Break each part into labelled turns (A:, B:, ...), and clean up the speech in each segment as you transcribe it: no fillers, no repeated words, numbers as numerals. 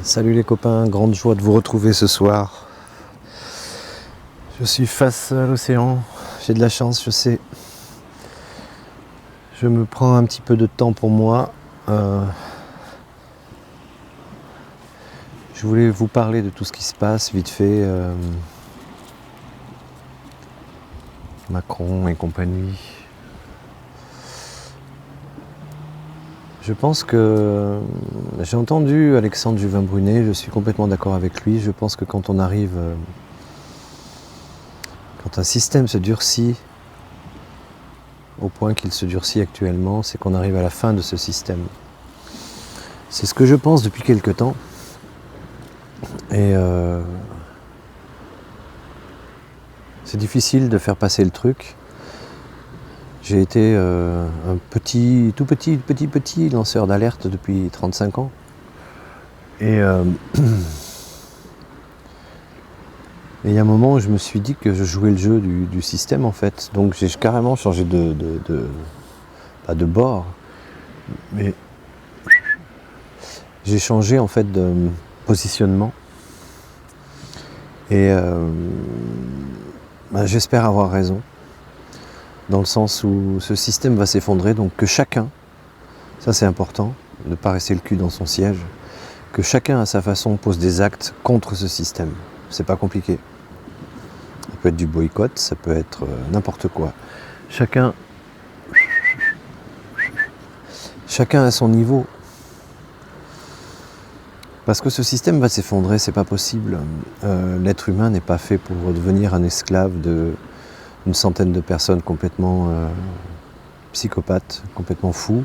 A: Salut les copains, grande joie de vous retrouver ce soir. Je suis face à l'océan, j'ai de la chance, je sais. Je me prends un petit peu de temps pour moi. Je voulais vous parler de tout ce qui se passe vite fait. Macron et compagnie. Je pense que j'ai entendu Alexandre Juvin-Brunet, je suis complètement d'accord avec lui. Je pense que quand on arrive, quand un système se durcit au point qu'il se durcit actuellement, c'est qu'on arrive à la fin de ce système. C'est ce que je pense depuis quelque temps. Et c'est difficile de faire passer le truc. J'ai été un tout petit lanceur d'alerte depuis 35 ans. Et il y a un moment où je me suis dit que je jouais le jeu du système en fait. Donc j'ai carrément changé pas de bord, mais j'ai changé en fait de positionnement. Et j'espère avoir raison. Dans le sens où ce système va s'effondrer, donc que chacun, ça c'est important, de ne pas rester le cul dans son siège, que chacun à sa façon pose des actes contre ce système. C'est pas compliqué. Ça peut être du boycott, ça peut être n'importe quoi. Chacun à son niveau. Parce que ce système va s'effondrer, c'est pas possible. L'être humain n'est pas fait pour devenir un esclave une centaine de personnes complètement psychopathes, complètement fous,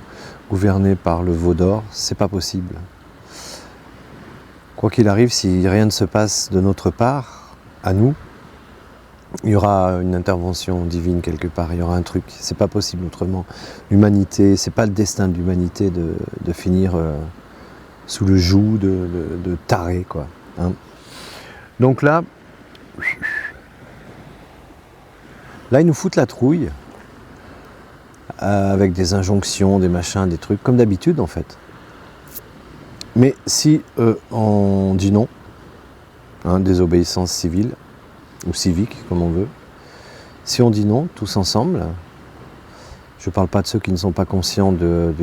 A: gouvernés par le veau d'or, c'est pas possible. Quoi qu'il arrive, si rien ne se passe de notre part, à nous, il y aura une intervention divine quelque part, il y aura un truc, c'est pas possible autrement. L'humanité, c'est pas le destin de l'humanité de finir sous le joug de tarés, quoi. Hein. Donc là, ils nous foutent la trouille, avec des injonctions, des machins, des trucs, comme d'habitude en fait. Mais si on dit non, désobéissance civile, ou civique, comme on veut, si on dit non, tous ensemble, je ne parle pas de ceux qui ne sont pas conscients de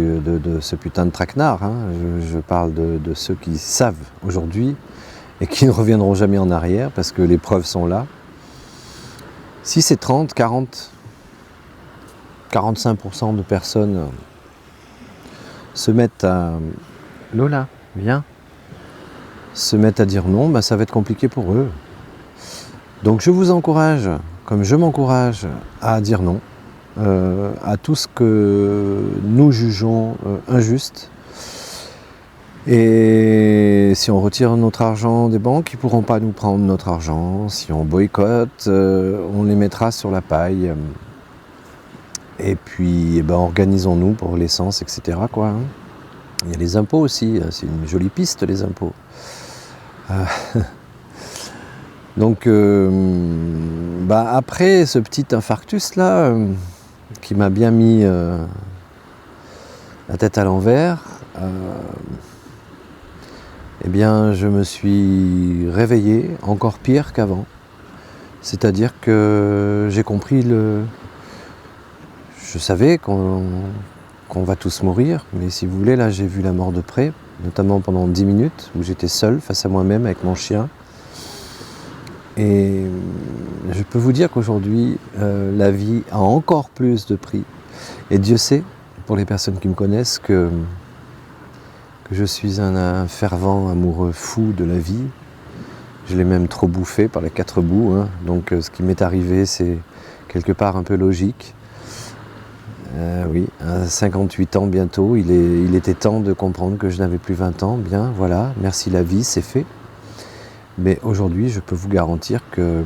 A: ce putain de traquenard, je parle de ceux qui savent aujourd'hui, et qui ne reviendront jamais en arrière, parce que les preuves sont là. Si c'est 30, 40, 45% de personnes se mettent à... Lola, viens. Se mettent à dire non, ça va être compliqué pour eux. Donc je vous encourage, comme je m'encourage, à dire non à tout ce que nous jugeons injuste. Et si on retire notre argent des banques, ils ne pourront pas nous prendre notre argent. Si on boycotte, on les mettra sur la paille. Et puis, organisons-nous pour l'essence, etc. quoi. Il y a les impôts aussi, c'est une jolie piste, les impôts. Donc, après ce petit infarctus-là, qui m'a bien mis la tête à l'envers, je me suis réveillé encore pire qu'avant. C'est-à-dire que j'ai compris Je savais qu'on va tous mourir, mais si vous voulez, là j'ai vu la mort de près, notamment pendant 10 minutes, où j'étais seul face à moi-même avec mon chien. Et je peux vous dire qu'aujourd'hui, la vie a encore plus de prix. Et Dieu sait, pour les personnes qui me connaissent, que je suis un fervent amoureux fou de la vie. Je l'ai même trop bouffé par les 4 bouts. Donc ce qui m'est arrivé, c'est quelque part un peu logique. Oui, à 58 ans bientôt, il était temps de comprendre que je n'avais plus 20 ans. Bien, voilà, merci la vie, c'est fait. Mais aujourd'hui, je peux vous garantir que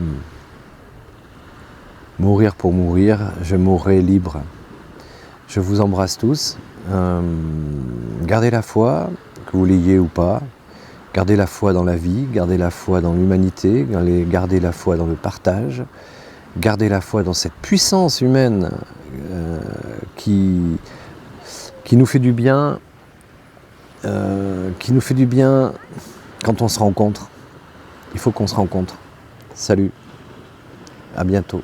A: mourir pour mourir, je mourrai libre. Je vous embrasse tous. Gardez la foi, que vous l'ayez ou pas. Gardez la foi dans la vie, gardez la foi dans l'humanité, gardez la foi dans le partage. Gardez la foi dans cette puissance humaine qui nous fait du bien, quand on se rencontre, il faut qu'on se rencontre. Salut, à bientôt.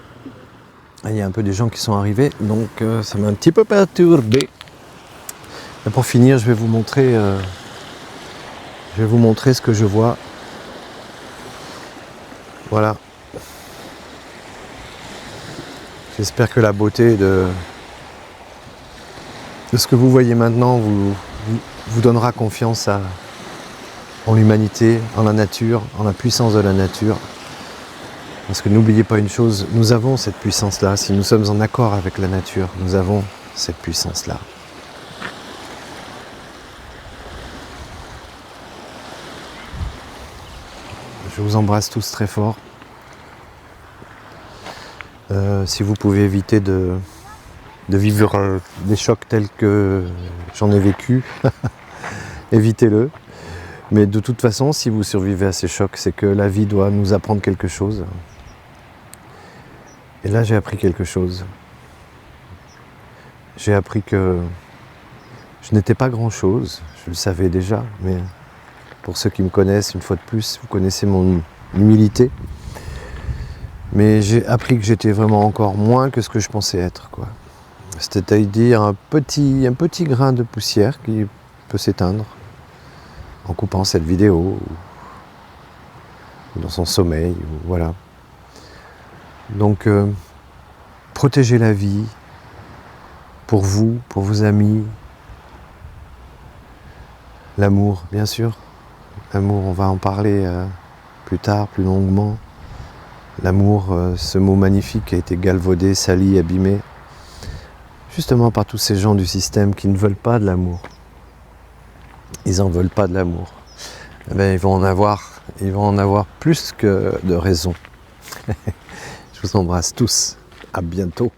A: Il y a un peu des gens qui sont arrivés, donc ça m'a un petit peu perturbé. Et pour finir, je vais vous montrer ce que je vois. Voilà. J'espère que la beauté de ce que vous voyez maintenant vous donnera confiance en l'humanité, en la nature, en la puissance de la nature. Parce que n'oubliez pas une chose, nous avons cette puissance-là. Si nous sommes en accord avec la nature, nous avons cette puissance-là. Je vous embrasse tous très fort. Si vous pouvez éviter de vivre des chocs tels que j'en ai vécu, évitez-le. Mais de toute façon, si vous survivez à ces chocs, c'est que la vie doit nous apprendre quelque chose. Et là, j'ai appris quelque chose. J'ai appris que je n'étais pas grand-chose, je le savais déjà, mais pour ceux qui me connaissent, une fois de plus, vous connaissez mon humilité. Mais j'ai appris que j'étais vraiment encore moins que ce que je pensais être, quoi. C'est-à-dire un petit grain de poussière qui peut s'éteindre en coupant cette vidéo, ou dans son sommeil, ou voilà. Donc, protégez la vie, pour vous, pour vos amis. L'amour, bien sûr. L'amour, on va en parler plus tard, plus longuement. L'amour, ce mot magnifique qui a été galvaudé, sali, abîmé, justement par tous ces gens du système qui ne veulent pas de l'amour. Ils n'en veulent pas de l'amour. Eh bien, ils vont en avoir plus que de raison. Je vous embrasse tous. À bientôt.